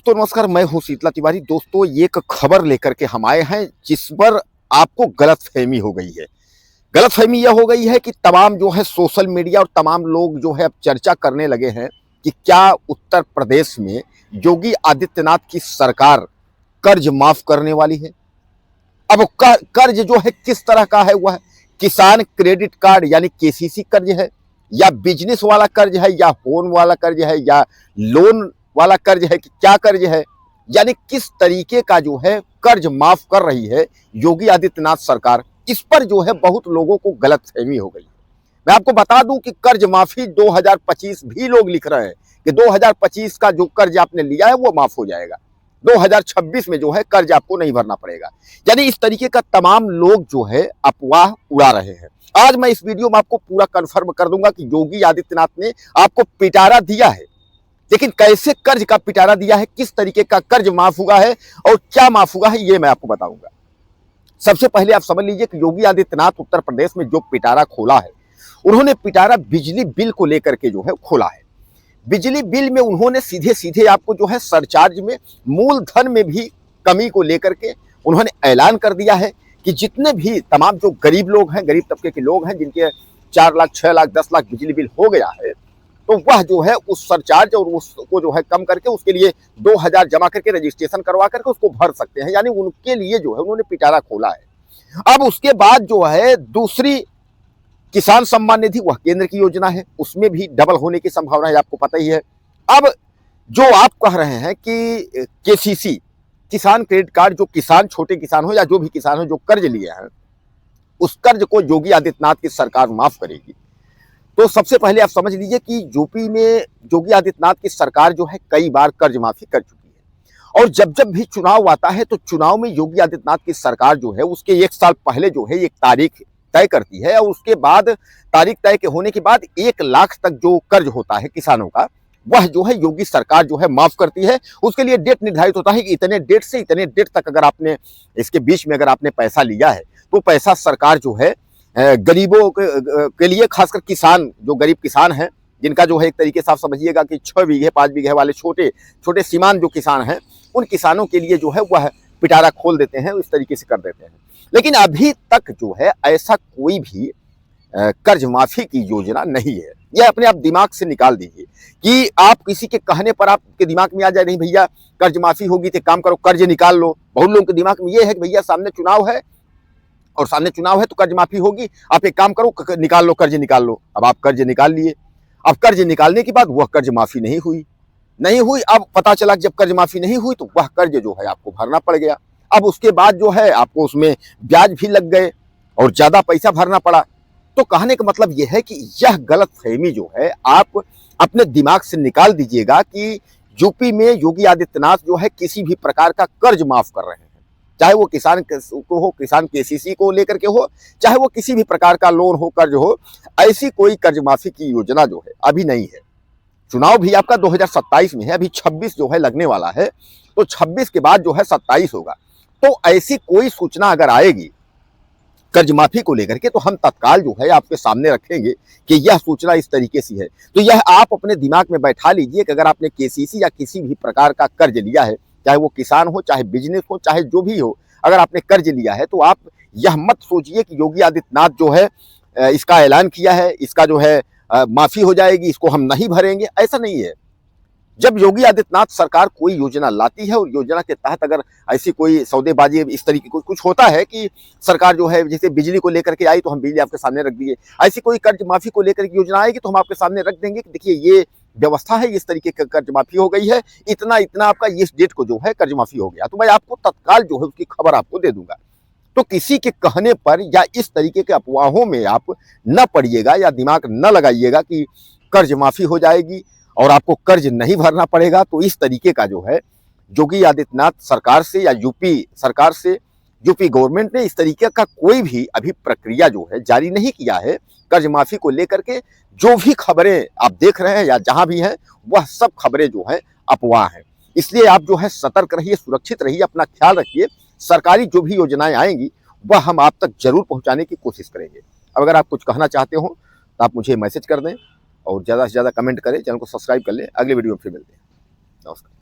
दोस्तों नमस्कार, मैं हूं शीतला तिवारी। दोस्तों एक खबर लेकर के हम आए हैं जिस पर आपको गलतफहमी हो गई है। गलतफहमी यह हो गई है कि तमाम जो है सोशल मीडिया और तमाम लोग जो है अब चर्चा करने लगे हैं कि क्या उत्तर प्रदेश में योगी आदित्यनाथ की सरकार कर्ज माफ करने वाली है। अब कर्ज जो है किस तरह का है, वह किसान क्रेडिट कार्ड यानी केसीसी कर्ज है, या बिजनेस वाला कर्ज है, या होम वाला कर्ज है, या लोन वाला कर्ज है, कि क्या कर्ज है, यानी किस तरीके का जो है कर्ज माफ कर रही है योगी आदित्यनाथ सरकार। इस पर जो है बहुत लोगों को गलतफहमी हो गई। मैं आपको बता दूं कि कर्ज माफी 2025 भी लोग लिख रहे हैं कि 2025 का जो कर्ज आपने लिया है वो माफ हो जाएगा, 2026 में जो है कर्ज आपको नहीं भरना पड़ेगा। यानी इस तरीके का तमाम लोग जो है अफवाह उड़ा रहे हैं। आज मैं इस वीडियो में आपको पूरा कंफर्म कर दूंगा कि योगी आदित्यनाथ ने आपको पिटारा दिया है, लेकिन कैसे कर्ज का पिटारा दिया है, किस तरीके का कर्ज माफ हुआ है और क्या माफ हुआ है, ये मैं आपको बताऊंगा। सबसे पहले आप समझ लीजिए कि योगी आदित्यनाथ उत्तर प्रदेश में जो पिटारा खोला है, उन्होंने पिटारा बिजली बिल को लेकर के जो है खोला है। बिजली बिल में उन्होंने सीधे सीधे आपको जो है सरचार्ज में मूलधन में भी कमी को लेकर के उन्होंने ऐलान कर दिया है कि जितने भी तमाम जो गरीब लोग हैं, गरीब तबके के लोग हैं, जिनके 4 लाख 6 लाख 10 लाख बिजली बिल हो गया है, तो वह जो है उस सरचार्ज और उसको जो है कम करके उसके लिए 2000 जमा करके रजिस्ट्रेशन करवा करके उसको भर सकते हैं। यानी उनके लिए जो है उन्होंने पिटारा खोला है। अब उसके बाद जो है दूसरी किसान सम्मान निधि, वह केंद्र की योजना है, उसमें भी डबल होने की संभावना है, आपको पता ही है। अब जो आप कह रहे हैं कि केसीसी किसान क्रेडिट कार्ड, जो किसान छोटे किसान हो या जो भी किसान हो जो कर्ज लिए हैं, उस कर्ज को योगी आदित्यनाथ की सरकार माफ करेगी। तो सबसे पहले आप समझ लीजिए कि यूपी में योगी आदित्यनाथ की सरकार जो है कई बार कर्ज माफी कर चुकी है, और जब जब भी चुनाव आता है तो चुनाव में योगी आदित्यनाथ की सरकार जो है उसके 1 साल पहले जो है एक तारीख तय करती है, और उसके बाद तारीख तय के होने के बाद 1 लाख तक जो कर्ज होता है किसानों का, वह जो है योगी सरकार जो है माफ करती है। उसके लिए डेट निर्धारित होता है कि इतने डेट से इतने डेट तक अगर आपने इसके बीच में अगर आपने पैसा लिया है तो पैसा सरकार जो है गरीबों के लिए, खासकर किसान जो गरीब किसान हैं, जिनका जो है एक तरीके से आप समझिएगा कि 6 बीघे 5 बीघे वाले छोटे छोटे सीमांत जो किसान हैं, उन किसानों के लिए जो है वह पिटारा खोल देते हैं, इस तरीके से कर देते हैं। लेकिन अभी तक जो है ऐसा कोई भी कर्ज माफी की योजना नहीं है। यह अपने आप दिमाग से निकाल दीजिए कि आप किसी के कहने पर आपके दिमाग में आ जाए नहीं भैया कर्ज माफी होगी तो काम करो कर्ज निकाल लो। बहुत लोगों के दिमाग में यह है कि भैया सामने चुनाव है और सामने चुनाव है तो कर्ज माफी होगी, आप एक काम करो निकाल लो, कर्ज निकाल लो। अब आप कर्ज निकाल लिए, अब कर्ज निकालने के बाद वह कर्ज माफी नहीं हुई। अब पता चला जब कर्ज माफी नहीं हुई तो वह कर्ज जो है आपको भरना पड़ गया। अब उसके बाद जो है आपको उसमें ब्याज भी लग गए और ज्यादा पैसा भरना पड़ा। तो कहने का मतलब यह है कि यह गलतफहमी जो है आप अपने दिमाग से निकाल दीजिएगा कि यूपी में योगी आदित्यनाथ जो है किसी भी प्रकार का कर्ज माफ कर रहे हैं, चाहे वो किसान को हो, किसान केसीसी को लेकर के हो, चाहे वो किसी भी प्रकार का लोन हो, कर्ज हो। ऐसी कोई कर्ज माफी की योजना जो है अभी नहीं है। चुनाव भी आपका 2027 में है, अभी 26 जो है लगने वाला है, तो 26 के बाद जो है 27 होगा। तो ऐसी कोई सूचना अगर आएगी कर्ज माफी को लेकर के तो हम तत्काल जो है आपके सामने रखेंगे कि यह सूचना इस तरीके से है। तो यह आप अपने दिमाग में बैठा लीजिए कि अगर आपने केसीसी या किसी भी प्रकार का कर्ज लिया है, चाहे वो किसान हो, चाहे बिजनेस हो, चाहे जो भी हो, अगर आपने कर्ज लिया है तो आप यह मत सोचिए कि योगी आदित्यनाथ जो है इसका ऐलान किया है, इसका जो है माफी हो जाएगी, इसको हम नहीं भरेंगे। ऐसा नहीं है। जब योगी आदित्यनाथ सरकार कोई योजना लाती है और योजना के तहत अगर ऐसी कोई सौदेबाजी इस तरीके को कुछ होता है कि सरकार जो है जैसे बिजली को लेकर के आई तो हम बिजली आपके सामने रख दिए, ऐसी कोई कर्ज माफी को लेकर के योजना आएगी तो हम आपके सामने रख देंगे कि देखिए ये व्यवस्था है, इस तरीके का कर्ज माफी हो गई है, इतना इतना आपका इस डेट को जो है कर्ज माफी हो गया, तो मैं आपको तत्काल जो है उसकी खबर आपको दे दूंगा। तो किसी के कहने पर या इस तरीके के अफवाहों में आप न पड़िएगा या दिमाग न लगाइएगा कि कर्ज माफी हो जाएगी और आपको कर्ज नहीं भरना पड़ेगा। तो इस तरीके का जो है योगी आदित्यनाथ सरकार से या यूपी सरकार से, यूपी गवर्नमेंट ने इस तरीके का कोई भी अभी प्रक्रिया जो है जारी नहीं किया है। कर्ज माफी को लेकर के जो भी खबरें आप देख रहे हैं या जहां भी हैं, वह सब खबरें जो है अफवाह हैं। इसलिए आप जो है सतर्क रहिए, सुरक्षित रहिए, अपना ख्याल रखिए। सरकारी जो भी योजनाएं आएंगी वह हम आप तक जरूर पहुंचाने की कोशिश करेंगे। अब अगर आप कुछ कहना चाहते हो तो आप मुझे मैसेज कर दें और ज़्यादा से ज़्यादा कमेंट करें, चैनल को सब्सक्राइब कर लें। अगले वीडियो में फिर मिलते हैं। नमस्कार।